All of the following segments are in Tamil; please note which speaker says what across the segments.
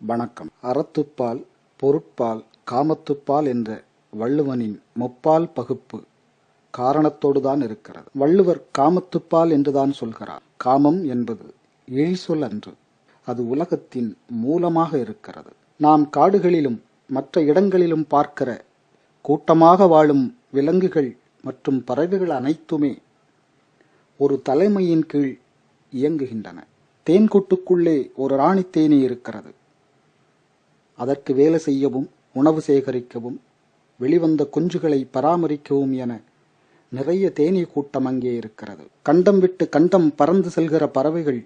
Speaker 1: வணக்கம். அறத்துப்பால், பொருட்பால், காமத்துப்பால் என்ற வள்ளுவனின் முப்பால் பகுப்பு காரணத்தோடுதான் இருக்கிறது. வள்ளுவர் காமத்துப்பால் என்றுதான் சொல்கிறார். காமம் என்பது இழிசொல் அன்று, அது உலகத்தின் மூலமாக இருக்கிறது. நாம் காடுகளிலும் மற்ற இடங்களிலும் பார்க்கிற கூட்டமாக வாழும் விலங்குகள் மற்றும் பறவைகள் அனைத்துமே ஒரு தலைமையின் கீழ் இயங்குகின்றன. தேன்கூட்டுக்குள்ளே ஒரு ராணி தேனீ இருக்கிறது. அதற்கு வேலை செய்யவும், உணவு சேகரிக்கவும், வெளிவந்த குஞ்சுகளை பராமரிக்கவும் என நிறைய தேனீ கூட்டம் அங்கே இருக்கிறது. கண்டம் விட்டு கண்டம் பறந்து செல்கிற பறவைகள்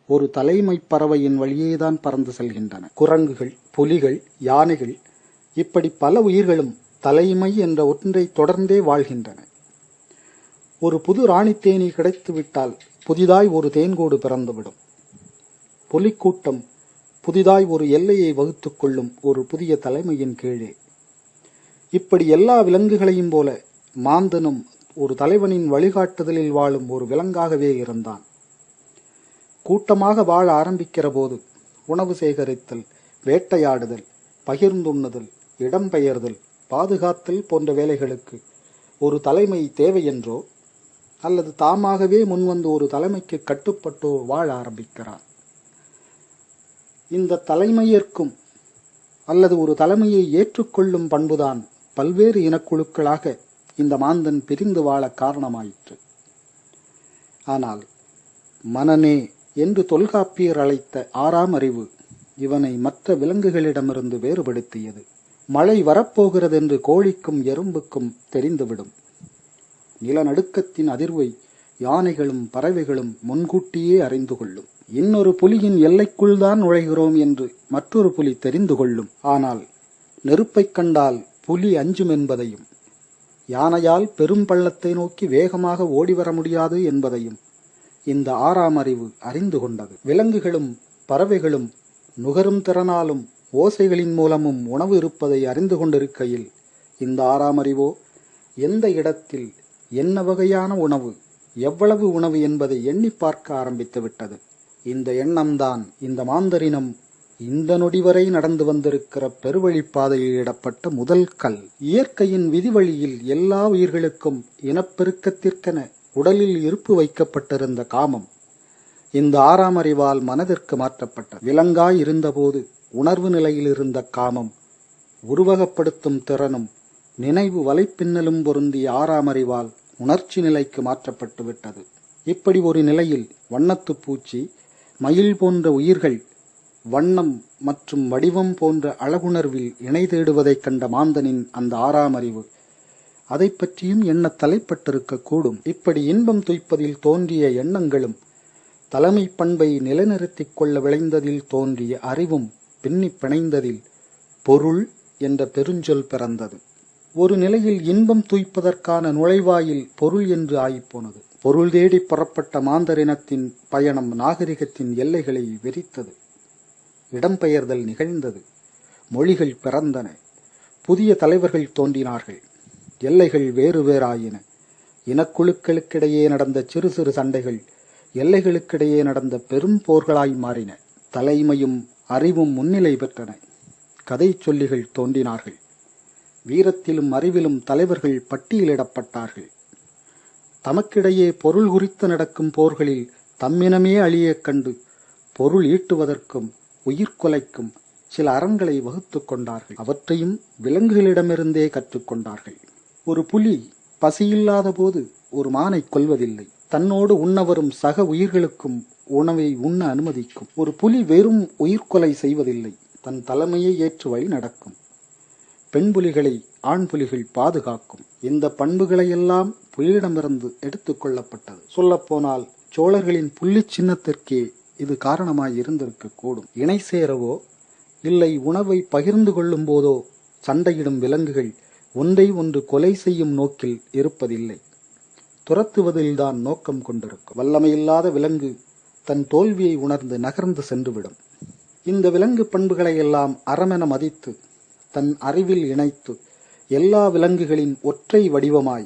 Speaker 1: ஒரு தலைமை பறவையின் வழியேதான் பறந்து செல்கின்றன. குரங்குகள், புலிகள், யானைகள், இப்படி பல உயிர்களும் தலைமை என்ற ஒன்றை தொடர்ந்தே வாழ்கின்றன. ஒரு புது ராணி தேனீ கிடைத்துவிட்டால் புதிதாய் ஒரு தேன்கூடு பிறந்துவிடும். புலிக்கூட்டம் புதிதாய் ஒரு எல்லையை வகுத்துக் கொள்ளும் ஒரு புதிய தலைமையின் கீழே. இப்படி எல்லா விலங்குகளையும் போல மாந்தனும் ஒரு தலைவனின் வழிகாட்டுதலில் வாழும் ஒரு விலங்காகவே இருந்தான். கூட்டமாக வாழ ஆரம்பிக்கிற போது உணவு சேகரித்தல், வேட்டையாடுதல், பகிர்ந்துண்ணுதல், இடம்பெயர்தல், பாதுகாத்தல் போன்ற வேலைகளுக்கு ஒரு தலைமை தேவை என்றோ அல்லது தாமாகவே முன்வந்து ஒரு தலைமைக்கு கட்டுப்பட்டோ வாழ ஆரம்பிக்கிறான். இந்த தலைமையேற்கும் அல்லது ஒரு தலைமையை ஏற்றுக்கொள்ளும் பண்புதான் பல்வேறு இனக்குழுக்களாக இந்த மாந்தன் பிரிந்து வாழ காரணமாயிற்று. ஆனால் மனநே என்று தொல்காப்பியர் அழைத்த ஆறாம் அறிவு இவனை மற்ற விலங்குகளிடமிருந்து வேறுபடுத்தியது. மழை வரப்போகிறது என்று கோழிக்கும் எறும்புக்கும் தெரிந்துவிடும். நிலநடுக்கத்தின் அதிர்வை யானைகளும் பறவைகளும் முன்கூட்டியே அறிந்து கொள்ளும். இன்னொரு புலியின் எல்லைக்குள் தான் நுழைகிறோம் என்று மற்றொரு புலி தெரிந்து கொள்ளும். ஆனால் நெருப்பைக் கண்டால் புலி அஞ்சும் என்பதையும், யானையால் பெரும் பள்ளத்தை நோக்கி வேகமாக ஓடிவர முடியாது என்பதையும் இந்த ஆறாம் அறிவு அறிந்து கொண்டது. விலங்குகளும் பறவைகளும் நுகரும் திறனாலும் ஓசைகளின் மூலமும் உணவு இருப்பதை அறிந்து கொண்டிருக்கையில், இந்த ஆறாம் அறிவோ எந்த இடத்தில் என்ன வகையான உணவு, எவ்வளவு உணவு என்பதை எண்ணி பார்க்க ஆரம்பித்து விட்டது. இந்த எண்ணம்தான் இந்த மாந்தரினம் இந்த நொடி வரை நடந்து வந்திருக்கிற பெருவழிப்பாதையில் இடப்பட்ட முதல் கல். இயற்கையின் விதிவழியில் எல்லா உயிர்களுக்கும் இனப்பெருக்கத்திற்கென உடலில் இருப்பு வைக்கப்பட்டிருந்த காமம் இந்த ஆறாம் அறிவால் மனதிற்கு மாற்றப்பட்டது. விலங்காய் இருந்தபோது உணர்வு நிலையில் இருந்த காமம் உருவகப்படுத்தும் திறனும் நினைவு வலைப்பின்னலும் பொருந்திய ஆறாம் அறிவால் உணர்ச்சி நிலைக்கு மாற்றப்பட்டு விட்டது. இப்படி ஒரு நிலையில் வண்ணத்து பூச்சி, மயில் போன்ற உயிர்கள் வண்ணம் மற்றும் வடிவம் போன்ற அழகுணர்வில் இணை தேடுவதைக் கண்ட மாந்தனின் அந்த ஆறாம் அறிவு அதை பற்றியும் எண்ண தலைப்பட்டிருக்க கூடும். இப்படி இன்பம் துய்ப்பதில் தோன்றிய எண்ணங்களும் தலைமை பண்பை நிலைநிறுத்திக் கொள்ள விளைந்ததில் தோன்றிய அறிவும் பின்னி பிணைந்ததில் பொருள் என்ற பெருஞ்சொல் பிறந்தது. ஒரு நிலையில் இன்பம் துய்ப்பதற்கான நுழைவாயில் பொருள் என்று ஆகிப்போனது. பொருள் தேடி புறப்பட்ட மாந்தரினத்தின் பயணம் நாகரிகத்தின் எல்லைகளை விரித்தது. இடம்பெயர்தல் நிகழ்ந்தது. மொழிகள் பிறந்தன. புதிய தலைவர்கள் தோன்றினார்கள். எல்லைகள் வேறு வேறாயின. இனக்குழுக்களுக்கிடையே நடந்த சிறு சிறு சண்டைகள் எல்லைகளுக்கிடையே நடந்த பெரும் போர்களாய் மாறின. தலைமையும் அறிவும் முன்னிலை பெற்றன. கதை சொல்லிகள் தோன்றினார்கள். வீரத்திலும் அறிவிலும் தலைவர்கள் பட்டியலிடப்பட்டார்கள். தமக்கிடையே பொருள் குறித்து நடக்கும் போர்களில் தம்மினமே அழியக் கண்டு பொருள் ஈட்டுவதற்கும் உயிர்கொலைக்கும் சில அறங்களை வகுத்துக் கொண்டார்கள். அவற்றையும் விலங்குகளிடமிருந்தே கற்றுக்கொண்டார்கள். ஒரு புலி பசியில்லாத போது ஒரு மானை கொல்வதில்லை. தன்னோடு உண்ணவரும் சக உயிர்களுக்கும் உணவை உண்ண அனுமதிக்கும். ஒரு புலி வெறும் உயிர்கொலை செய்வதில்லை, தன் தலைமையை ஏற்று வழி நடக்கும். பெண் புலிகளை ஆண் புலிகள் பாதுகாக்கும். இந்த பண்புகளையெல்லாம் புலியிடமிருந்து எடுத்துக் கொள்ளப்பட்டது. சொல்லப்போனால் சோழர்களின் புள்ளி சின்னத்திற்கே இது காரணமாய் இருந்திருக்க கூடும். இணை சேரவோ இல்லை உணவை பகிர்ந்து கொள்ளும் போதோ சண்டையிடும் விலங்குகள் ஒன்றை ஒன்று கொலை செய்யும் நோக்கில் இருப்பதில்லை, துரத்துவதில்தான் நோக்கம் கொண்டிருக்கும். வல்லமையில்லாத விலங்கு தன் தோல்வியை உணர்ந்து நகர்ந்து சென்றுவிடும். இந்த விலங்கு பண்புகளையெல்லாம் அறமென மதித்து தன் அறிவில் இணைத்து எல்லா விலங்குகளின் ஒற்றை வடிவமாய்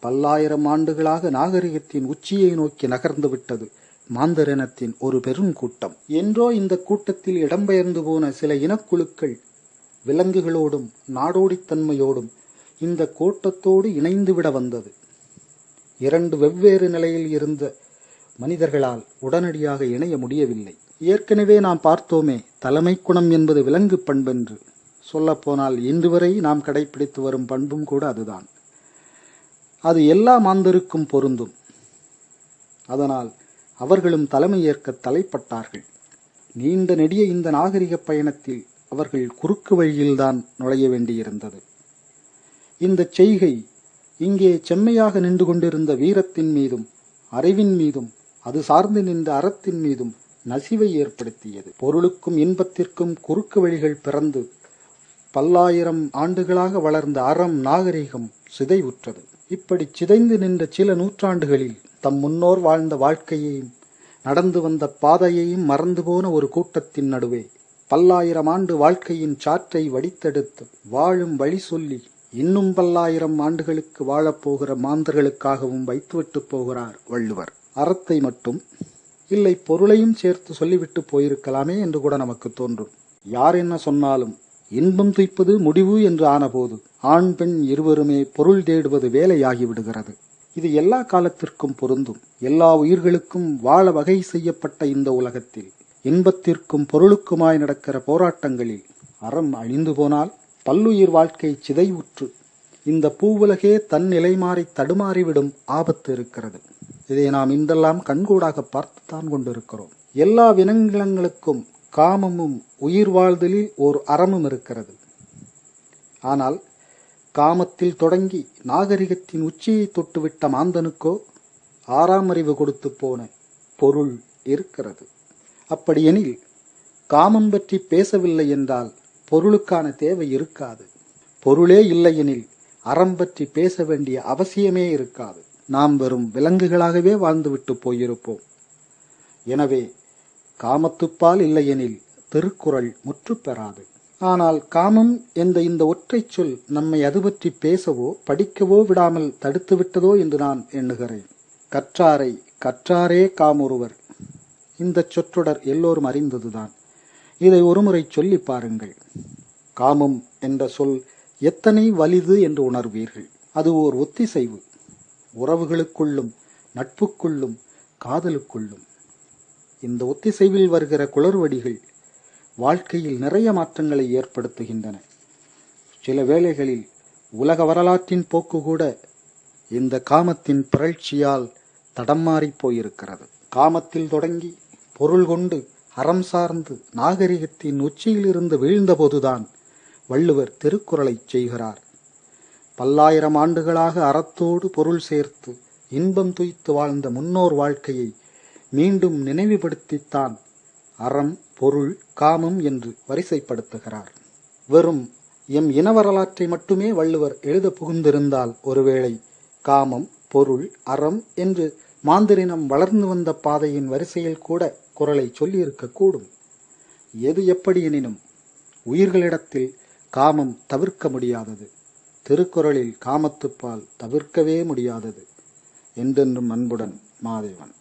Speaker 1: பல்லாயிரம் ஆண்டுகளாக நாகரிகத்தின் உச்சியை நோக்கி நகர்ந்து விட்டது மாந்தரினத்தின் ஒரு பெருங்கூட்டம். என்றோ இந்த கூட்டத்தில் இடம்பெயர்ந்து போன சில இனக்குழுக்கள் விலங்குகளோடும் நாடோடித்தன்மையோடும் இந்த கூட்டத்தோடு இணைந்துவிட வந்தது. இரண்டு வெவ்வேறு நிலையில் இருந்த மனிதர்களால் உடனடியாக இணைய முடியவில்லை. ஏற்கனவே நாம் பார்த்தோமே, தலைமை குணம் என்பது விலங்கு பண்பென்று. சொல்லப்போனால் இன்று வரை நாம் கடைபிடித்து வரும் பண்பும் கூட அதுதான். அது எல்லா மாந்தருக்கும் பொருந்தும். அதனால் அவர்களும் தலைமை ஏற்க தலைப்பட்டார்கள். நீண்ட நெடிய இந்த நாகரிக பயணத்தில் அவர்கள் குறுக்கு வழியில்தான் நுழைய வேண்டியிருந்தது. இந்த செய்கை இங்கே செம்மையாக நின்று கொண்டிருந்த வீரத்தின் மீதும் அறிவின் மீதும் அது சார்ந்து நின்ற அறத்தின் மீதும் நசிவை ஏற்படுத்தியது. பொருளுக்கும் இன்பத்திற்கும் குறுக்கு வழிகள் பிறந்து பல்லாயிரம் ஆண்டுகளாக வளர்ந்த அறம் நாகரிகம் சிதைவுற்றது. இப்படி சிதைந்து நின்ற சில நூற்றாண்டுகளில் தம் முன்னோர் வாழ்ந்த வாழ்க்கையையும் நடந்து வந்த பாதையையும் மறந்து போன ஒரு கூட்டத்தின் நடுவே பல்லாயிரம் ஆண்டு வாழ்க்கையின் சாற்றை வடித்தெடுத்து வாழும் வழி சொல்லி இன்னும் பல்லாயிரம் ஆண்டுகளுக்கு வாழப்போகிற மாந்தர்களுக்காகவும் வைத்துவிட்டு போகிறார் வள்ளுவர். அறத்தை மட்டும் இல்லை, பொருளையும் சேர்த்து சொல்லிவிட்டு போயிருக்கலாமே என்று கூட நமக்கு தோன்றும். யார் என்ன சொன்னாலும் இன்பம் துய்ப்பது முடிவு என்று ஆனபோது ஆண் பெண் இருவருமே பொருள் தேடுவது வேலையாகிவிடுகிறது. இது எல்லா காலத்திற்கும் பொருந்தும். எல்லா உயிர்களுக்கும் வாழ வகை செய்யப்பட்ட இந்த உலகத்தில் இன்பத்திற்கும் பொருளுக்குமாய் நடக்கிற போராட்டங்களில் அறம் அழிந்து போனால் பல்லுயிர் வாழ்க்கை சிதைவுற்று இந்த பூவுலகே தன் நிலை மாறி தடுமாறிவிடும் ஆபத்து இருக்கிறது. இதை நாம் இன்றெல்லாம் கண்கூடாக பார்த்துத்தான் கொண்டிருக்கிறோம். எல்லா விலங்கினங்களுக்கும் காமமும் உயிர் வாழ்தலில் ஓர் அறமும் இருக்கிறது. ஆனால் காமத்தில் தொடங்கி நாகரிகத்தின் உச்சியை தொட்டுவிட்ட மாந்தனுக்கோ ஆறாம் அறிவு கொடுத்து போன பொருள் இருக்கிறது. அப்படியெனில் காமம் பற்றி பேசவில்லை என்றால் பொருளுக்கான தேவை இருக்காது. பொருளே இல்லையெனில் அறம் பற்றி பேச வேண்டிய அவசியமே இருக்காது. நாம் வெறும் விலங்குகளாகவே வாழ்ந்துவிட்டு போயிருப்போம். எனவே காமத்துப்பால் இல்லையெனில் திருக்குறள் முற்று பெறாது. ஆனால் காமம் என்ற இந்த ஒற்றை சொல் நம்மை அது பற்றி பேசவோ படிக்கவோ விடாமல் தடுத்துவிட்டதோ என்று நான் எண்ணுகிறேன். கற்றாரை கற்றாரே காமுறுவர். இந்த சொற்றொடர் எல்லோரும் அறிந்ததுதான். இதை ஒருமுறை சொல்லி பாருங்கள். காமம் என்ற சொல் எத்தனை வலிது என்று உணர்வீர்கள். அது ஓர் ஒத்திசைவு, உறவுகளுக்குள்ளும் நட்புக்குள்ளும் காதலுக்குள்ளும். இந்த ஒத்திசைவில் வருகிற குளறுபடிகள் வாழ்க்கையில் நிறைய மாற்றங்களை ஏற்படுத்துகின்றன. சில வேளைகளில் உலக வரலாற்றின் போக்கு கூட இந்த காமத்தின் பிறழ்ச்சியால் தடம் மாறிப் போயிருக்கிறது. காமத்தில் தொடங்கி பொருள் கொண்டு அறம் சார்ந்து நாகரிகத்தின் உச்சியிலிருந்து வீழ்ந்தபோதுதான் வள்ளுவர் திருக்குறளை செய்கிறார். பல்லாயிரம் ஆண்டுகளாக அறத்தோடு பொருள் சேர்த்து இன்பம் துய்த்து வாழ்ந்த முன்னோர் வாழ்க்கையை மீண்டும் நினைவுபடுத்தித்தான் அறம் பொருள் காமம் என்று வரிசைப்படுத்துகிறார். வெறும் எம் இன வரலாற்றை மட்டுமே வள்ளுவர் எழுத புகுந்திருந்தால் ஒருவேளை காமம் பொருள் அறம் என்று மாந்தரினம் வளர்ந்து வந்த பாதையின் வரிசையில் கூட குறளை சொல்லியிருக்கக்கூடும். எது எப்படி எனினும் உயிர்களிடத்தில் காமம் தவிர்க்க முடியாதது. திருக்குறளில் காமத்துப்பால் தவிர்க்கவே முடியாதது. என்றென்றும் அன்புடன் மாதேவன்.